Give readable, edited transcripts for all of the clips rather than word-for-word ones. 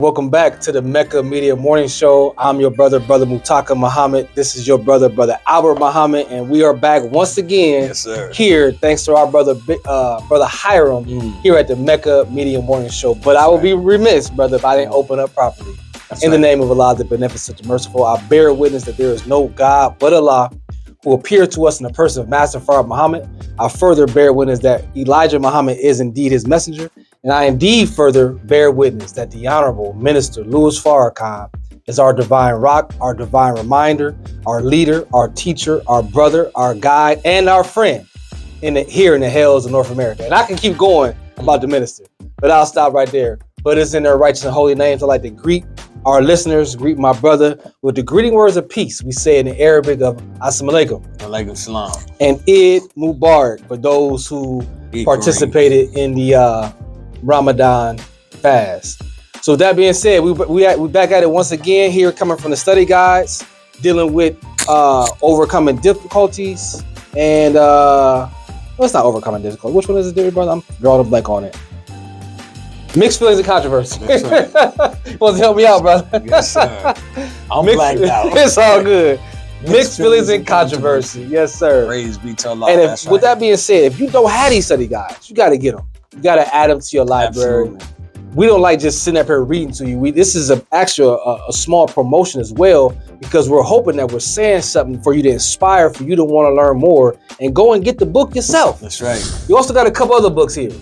Welcome back to the Mecca Media Morning Show. I'm your brother Mutaka Muhammad. This is your brother Albert Muhammad, and we are back once again here, thanks to our brother Hiram here at the Mecca Media Morning Show. But I would be remiss, brother, if I didn't open up properly. The name of Allah, the Beneficent, the Merciful, I bear witness that there is no God but Allah, who appeared to us in the person of Master Farad Muhammad. I further bear witness that Elijah Muhammad is indeed his messenger. And I indeed further bear witness that the Honorable Minister Louis Farrakhan is our divine rock, our divine reminder, our leader, our teacher, our brother, our guide, and our friend here in the hells of North America. And I can keep going about the minister, but I'll stop right there. But it's in their righteous and holy names. I'd like to greet our listeners, greet my brother with the greeting words of peace. We say in the Arabic of Assalamu alaikum. Alaikum salam. And Eid Mubarak for those who participated in the Ramadan fast. So that being said, we back at it once again here, coming from the study guides, dealing with overcoming difficulties and it's not overcoming difficulties. Which one is it, dear brother? I'm drawing a blank on it. Mixed feelings and controversy. Yes, sir. You want to help me out, brother? Yes, sir. I'm blanked out. It's all good. Mixed feelings and controversy. Yes, sir. Praise be to Allah. And with that being said, if you don't have these study guides, you got to get them. You got to add them to your library. Absolutely. We don't like just sitting up here reading to you. This is actually a small promotion as well, because we're hoping that we're saying something for you to inspire, for you to want to learn more and go and get the book yourself. That's right. You also got a couple other books here.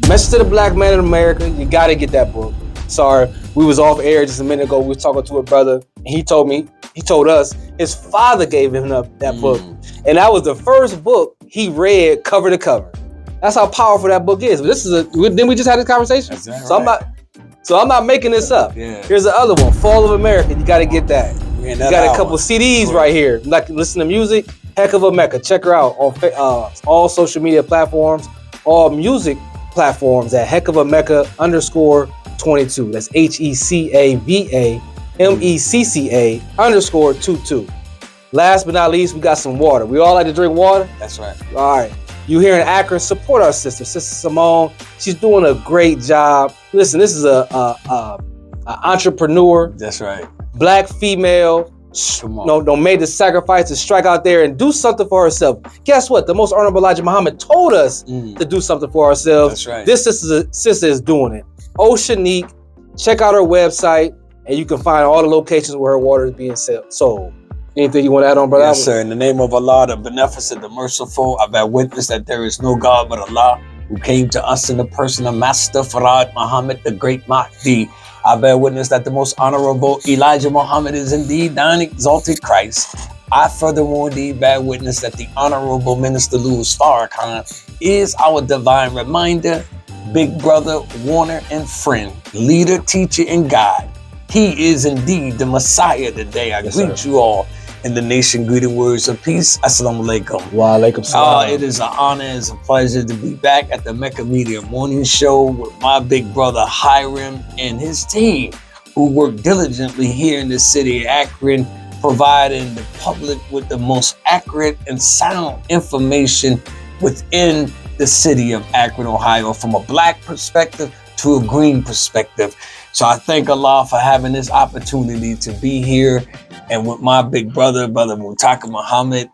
Message to the Black Man in America. You got to get that book. Sorry, we was off air just a minute ago. We were talking to a brother, and he told us his father gave him that book. And that was the first book he read cover to cover. That's how powerful that book is. But then we just had this conversation. So I'm not making this up. Yeah. Here's the other one, Fall of America. You got to get that. You got a couple CDs right here. Like listen to music, Heck of a Mecca. Check her out on all social media platforms, all music platforms at Heck of a Mecca _22. That's HECAVAMECCA_22. Last but not least, we got some water. We all like to drink water. That's right. All right. You here in Akron, support our sister Simone. She's doing a great job. Listen, this is a entrepreneur. That's right. Black female. No, made the sacrifice to strike out there and do something for herself. Guess what? The most honorable Elijah Muhammad told us to do something for ourselves. That's right. This sister is doing it. Oceanique. Check out her website, and you can find all the locations where her water is being sold. Anything you want to add on, brother? Yes, sir. In the name of Allah, the Beneficent, the Merciful, I bear witness that there is no God but Allah, who came to us in the person of Master Farad Muhammad, the great Mahdi. I bear witness that the most honorable Elijah Muhammad is indeed thine exalted Christ. I furthermore indeed bear witness that the Honorable Minister Louis Farrakhan is our divine reminder, big brother, warner, and friend, leader, teacher, and guide. He is indeed the Messiah today. I greet you all in the nation greeting words of peace. Assalamu alaikum. Wa alaikum salam. It is an honor, it's a pleasure to be back at the Mecca Media Morning Show with my big brother Hiram and his team, who work diligently here in the city of Akron, providing the public with the most accurate and sound information within the city of Akron, Ohio, from a black perspective to a green perspective. So I thank Allah for having this opportunity to be here, and with my big brother Mutaka Muhammad,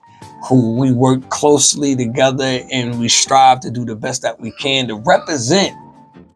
who we work closely together, and we strive to do the best that we can to represent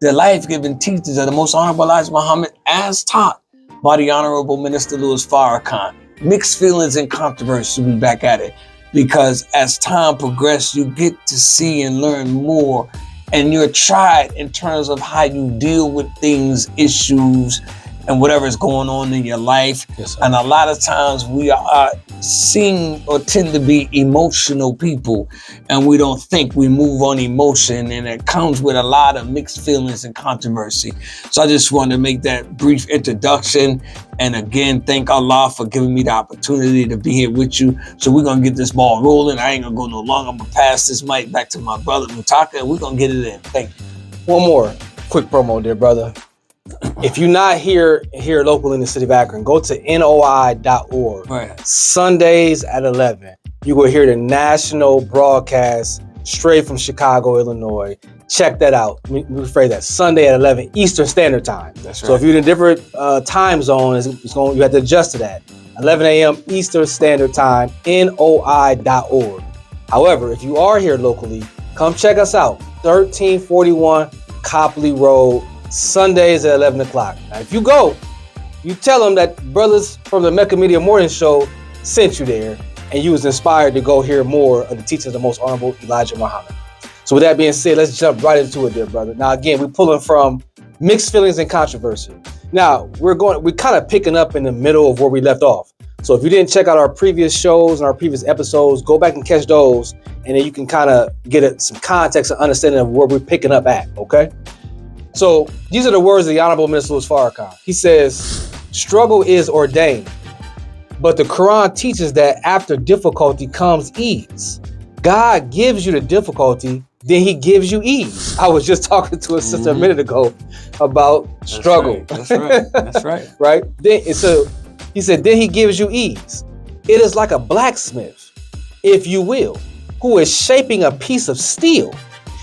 the life-giving teachings of the most honorable Elijah Muhammad as taught by the Honorable Minister Louis Farrakhan. Mixed feelings and controversy, we back at it, because as time progresses, you get to see and learn more, and you're tried in terms of how you deal with things, issues, and whatever is going on in your life. Yes, and a lot of times we are seen or tend to be emotional people, and we don't think, we move on emotion, and it comes with a lot of mixed feelings and controversy. So I just wanted to make that brief introduction, and again, thank Allah for giving me the opportunity to be here with you. So we're gonna get this ball rolling. I ain't gonna go no longer. I'm gonna pass this mic back to my brother Mutaka, and we're gonna get it in. Thank you. One more quick promo, dear brother. If you're not here local in the city of Akron, go to noi.org. Right. Sundays at 11. You will hear the national broadcast straight from Chicago, Illinois. check that out. Let me rephrase that. Sunday at 11 Eastern Standard Time. That's right. So if you're in a different time zone, you have to adjust to that. 11 a.m. Eastern Standard Time, NOI.org. However, if you are here locally, come check us out. 1341 Copley Road, Sundays at 11 o'clock. Now, if you go, you tell them that brothers from the Mecca Media Morning Show sent you there, and you was inspired to go hear more of the teachings of the Most Honorable Elijah Muhammad. So with that being said, let's jump right into it, dear brother. Now, again, we're pulling from Mixed Feelings and Controversy. Now, we're kind of picking up in the middle of where we left off. So if you didn't check out our previous shows and our previous episodes, go back and catch those, and then you can kind of get some context and understanding of where we're picking up at, okay? So these are the words of the Honorable Minister Louis Farrakhan. He says, struggle is ordained, but the Quran teaches that after difficulty comes ease. God gives you the difficulty, then he gives you ease. I was just talking to a sister a minute ago about struggle. That's right. That's right. Right? So he said, then he gives you ease. It is like a blacksmith, if you will, who is shaping a piece of steel.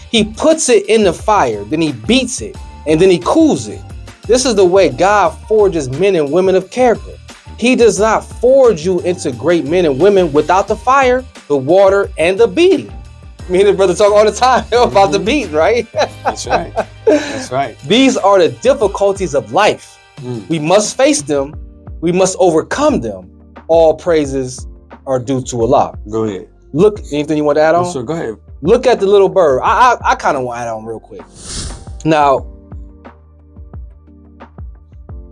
He puts it in the fire, then he beats it, and then he cools it. This is the way God forges men and women of character. He does not forge you into great men and women without the fire, the water, and the beating. Me and the brother talk all the time about the beating, right? That's right. That's right. These are the difficulties of life. We must face them. We must overcome them. All praises are due to Allah. Go ahead. Look, anything you want to add on? Sure, go ahead. Look at the little bird. I kind of want to add on real quick. Now,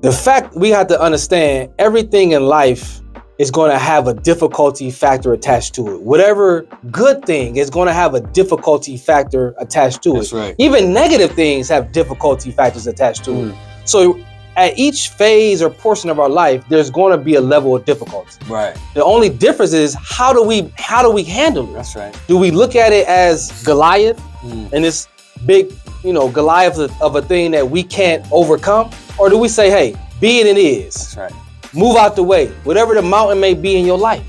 the fact we have to understand everything in life is going to have a difficulty factor attached to it. Whatever good thing is going to have a difficulty factor attached to it. That's right. Even negative things have difficulty factors attached to it. So at each phase or portion of our life, there's going to be a level of difficulty. Right. The only difference is how do we handle it? That's right. Do we look at it as Goliath and this big, Goliath of a thing that we can't overcome? Or do we say, hey, be it is. That's right. Move out the way. Whatever the mountain may be in your life.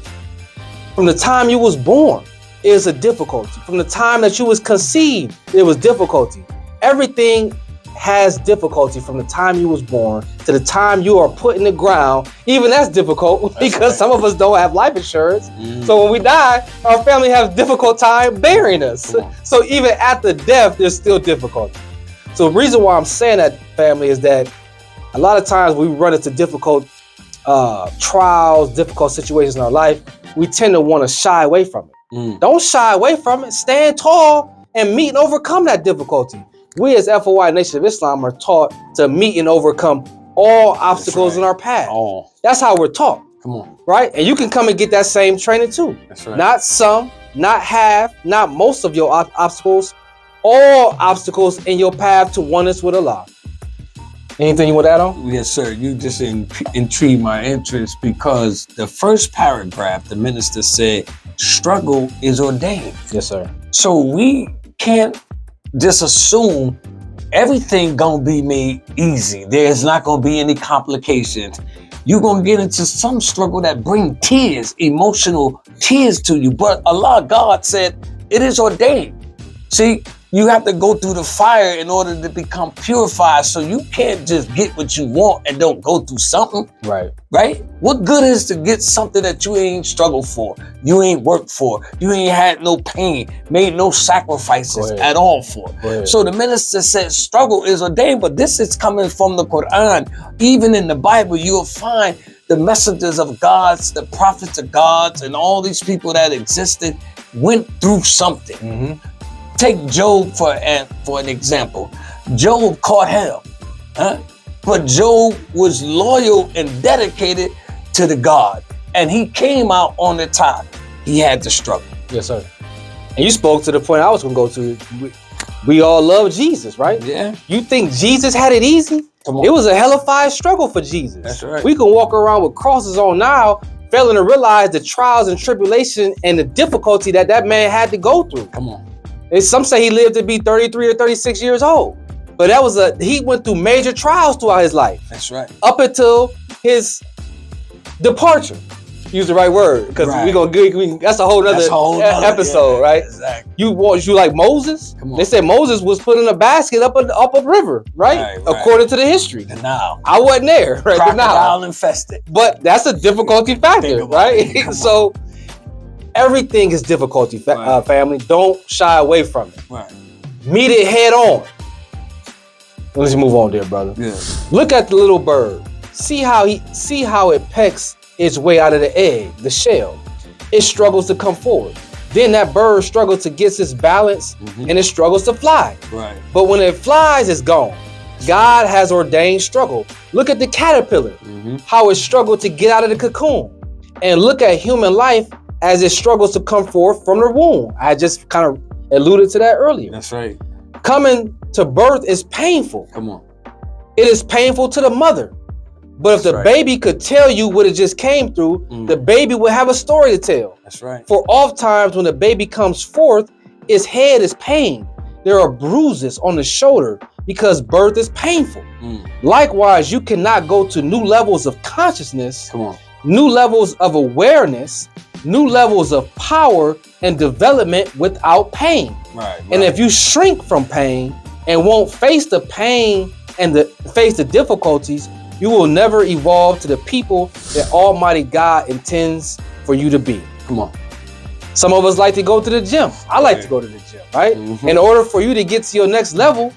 From the time you was born, is a difficulty. From the time that you was conceived, there was difficulty. Everything has difficulty from the time you was born to the time you are put in the ground. Even that's difficult because some of us don't have life insurance. So when we die, our family has difficult time burying us. So even after death, there's still difficulty. So the reason why I'm saying that, family, is that a lot of times we run into difficult trials, difficult situations in our life. We tend to want to shy away from it. Don't shy away from it. Stand tall and meet and overcome that difficulty. We as FOI Nation of Islam are taught to meet and overcome all obstacles in our path. That's how we're taught. Come on. Right? And you can come and get that same training too. That's right. Not some, not half, not most of your obstacles. All obstacles in your path to oneness with Allah. Anything you want to add on? Yes, sir. You just intrigued my interest because the first paragraph, the minister said, struggle is ordained. Yes, sir. So we can't just assume everything gonna be made easy. There's not gonna be any complications. You're gonna get into some struggle that bring tears, emotional tears to you. But Allah, God said, it is ordained. See, you have to go through the fire in order to become purified. So you can't just get what you want and don't go through something. Right. Right? What good is to get something that you ain't struggled for, you ain't worked for, you ain't had no pain, made no sacrifices at all for? So the minister said struggle is ordained, but this is coming from the Quran. Even in the Bible, you'll find the messengers of gods, the prophets of gods, and all these people that existed went through something. Take Job for an example. Job caught hell, but Job was loyal and dedicated to the God, and he came out on the top. He had to struggle. Yes, sir. And you spoke to the point I was going to go to. We all love Jesus, right? Yeah. You think Jesus had it easy? Come on. It was a hellified struggle for Jesus. That's right. We can walk around with crosses on now, failing to realize the trials and tribulation and the difficulty that man had to go through. Come on. Some say he lived to be 33 or 36 years old. But he went through major trials throughout his life. That's right. Up until his departure. use the right word because Right. we're gonna get. That's a whole nother episode, right? Exactly. You like Moses? Come on. They said Moses was put in a basket up a river, right? According to the history. The Nile. I wasn't there, right? Crocodile infested. But that's a difficulty factor, right? So everything is difficulty, family. Don't shy away from it. Right. Meet it head on. Let's move on there, brother. Yeah. Look at the little bird. See how it pecks its way out of the egg, the shell. It struggles to come forward. Then that bird struggles to get its balance and it struggles to fly. Right. But when it flies, it's gone. God has ordained struggle. Look at the caterpillar, how it struggled to get out of the cocoon. And look at human life as it struggles to come forth from the womb. I just kind of alluded to that earlier. That's right. Coming to birth is painful. Come on. It is painful to the mother. But if the baby could tell you what it just came through, the baby would have a story to tell. That's right. For oftentimes when the baby comes forth, its head is pained. There are bruises on the shoulder because birth is painful. Likewise, you cannot go to new levels of consciousness, new levels of awareness, new levels of power and development without pain. Right. And if you shrink from pain and won't face the pain and face the difficulties, you will never evolve to the people that Almighty God intends for you to be. Come on. Some of us like to go to the gym. I like to go to the gym, right? In order for you to get to your next level,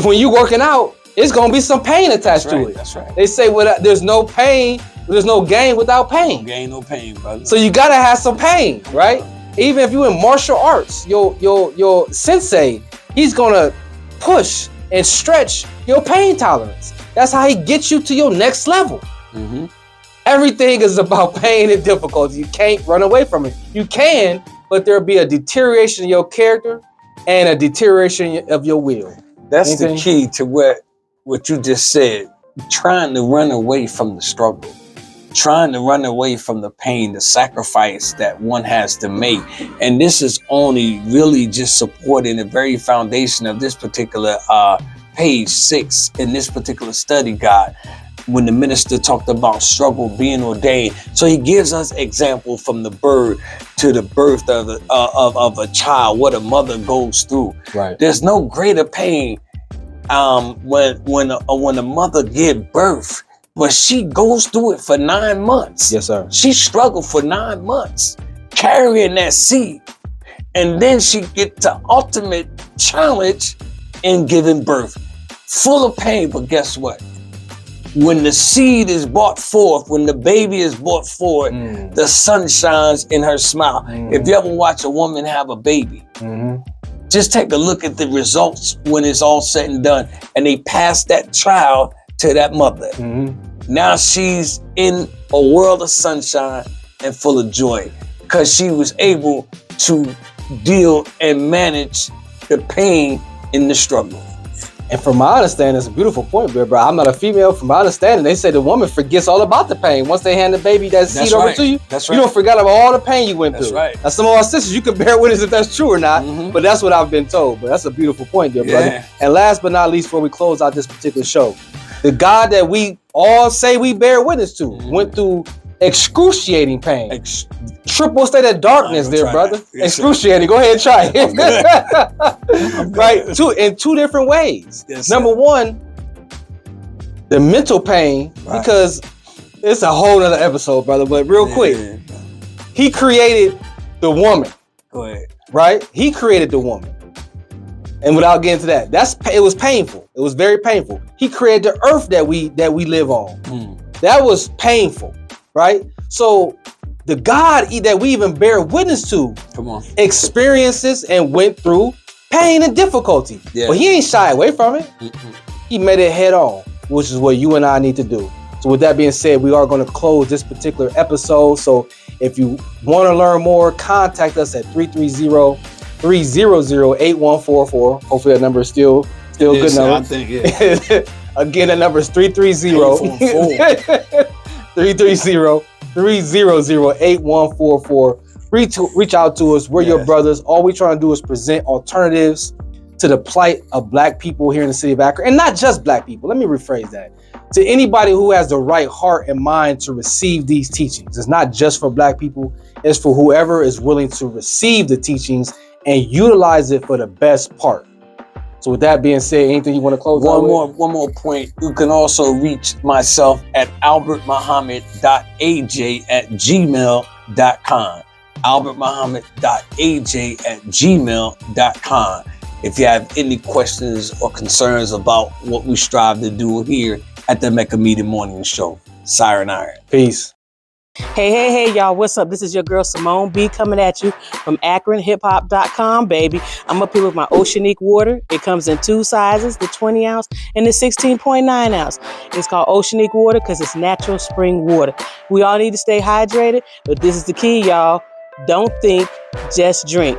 when you're working out, it's going to be some pain attached to it. That's right. They say there's no pain, there's no gain without pain. No gain, no pain, brother. So you got to have some pain, right? Even if you're in martial arts, your sensei, he's going to push and stretch your pain tolerance. That's how he gets you to your next level. Everything is about pain and difficulty. You can't run away from it. You can, but there'll be a deterioration of your character and a deterioration of your will. That's the key to what you just said. Trying to run away from the struggle. Trying to run away from the pain, the sacrifice that one has to make. And this is only really just supporting the very foundation of this particular page 6 in this particular study guide, when the minister talked about struggle being ordained. So he gives us example from the bird to the birth of a child, what a mother goes through. Right. There's no greater pain when a mother gives birth, but she goes through it for 9 months. Yes, sir. She struggled for 9 months carrying that seed, and then she gets the ultimate challenge in giving birth. Full of pain, but guess what? When the seed is brought forth, when the baby is brought forth, the sun shines in her smile. If you ever watch a woman have a baby, just take a look at the results when it's all said and done, and they pass that child to that mother. Now she's in a world of sunshine and full of joy because she was able to deal and manage the pain in the struggle. And from my understanding, it's a beautiful point, bro. I'm not a female. From my understanding, they say the woman forgets all about the pain. Once they hand the baby that seed over to you, you don't forget about all the pain you went through. Right. Now, some of our sisters, you can bear witness if that's true or not, but that's what I've been told. But that's a beautiful point there, brother. And last but not least, before we close out this particular show, the God that we all say we bear witness to went through excruciating pain. Triple state of darkness there, brother. Excruciating. Go ahead and try it. Right? In two different ways. Number one, the mental pain, because it's a whole other episode, brother. But real quick, he created the woman. Go ahead. Right? He created the woman. And without getting to that, it was painful. It was very painful. He created the earth that we live on. That was painful, right? So the God that we even bear witness to experiences and went through pain and difficulty. But he ain't shy away from it. He made it head on, which is what you and I need to do. So with that being said, we are going to close this particular episode. So if you want to learn more, contact us at 330-300-8144. Hopefully that number is still good number. I think, yeah. Again, that number is 330-300-8144. Reach out to us. We're your brothers. All we trying to do is present alternatives to the plight of Black people here in the city of Akron. And not just Black people. Let me rephrase that. to anybody who has the right heart and mind to receive these teachings. It's not just for Black people. It's for whoever is willing to receive the teachings and utilize it for the best part. So with that being said, anything you want to close out with? One more point. You can also reach myself at albertmuhammad.aj@gmail.com. albertmuhammad.aj@gmail.com. If you have any questions or concerns about what we strive to do here at the Mecca Media Morning Show. Siren Iron. Peace. Hey, y'all, what's up? This is your girl Simone B coming at you from AkronHipHop.com, baby. I'm up here with my Oceanique water. It comes in 2 sizes, the 20 ounce and the 16.9 ounce. It's called Oceanique water because it's natural spring water. We all need to stay hydrated, but this is the key, y'all. Don't think, just drink.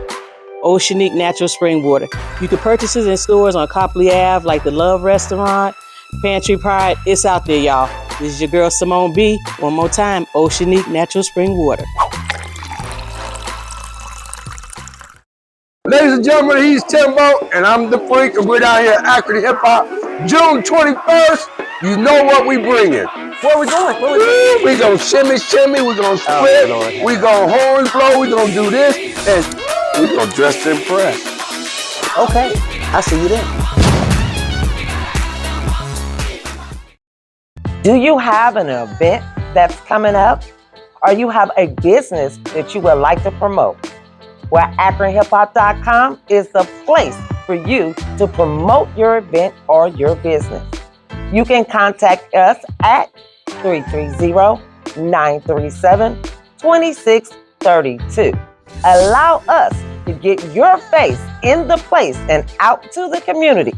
Oceanique natural spring water. You can purchase it in stores on Copley Ave, like the Love Restaurant, Pantry Pride. It's out there, y'all. This is your girl Simone B. One more time, Oceanique natural spring water. Ladies and gentlemen, he's Timbo, and I'm the Freak, and we're down here at Akron Hip Hop, June 21st. You know what we bringing. Where we going? We gonna shimmy, we gonna split, we gonna horn blow, we gonna do this, and we gonna dress to impress. Okay, I'll see you then. Do you have an event that's coming up? Or you have a business that you would like to promote? Well, AkronHipHop.com is the place for you to promote your event or your business. You can contact us at 330-937-2632. Allow us to get your face in the place and out to the community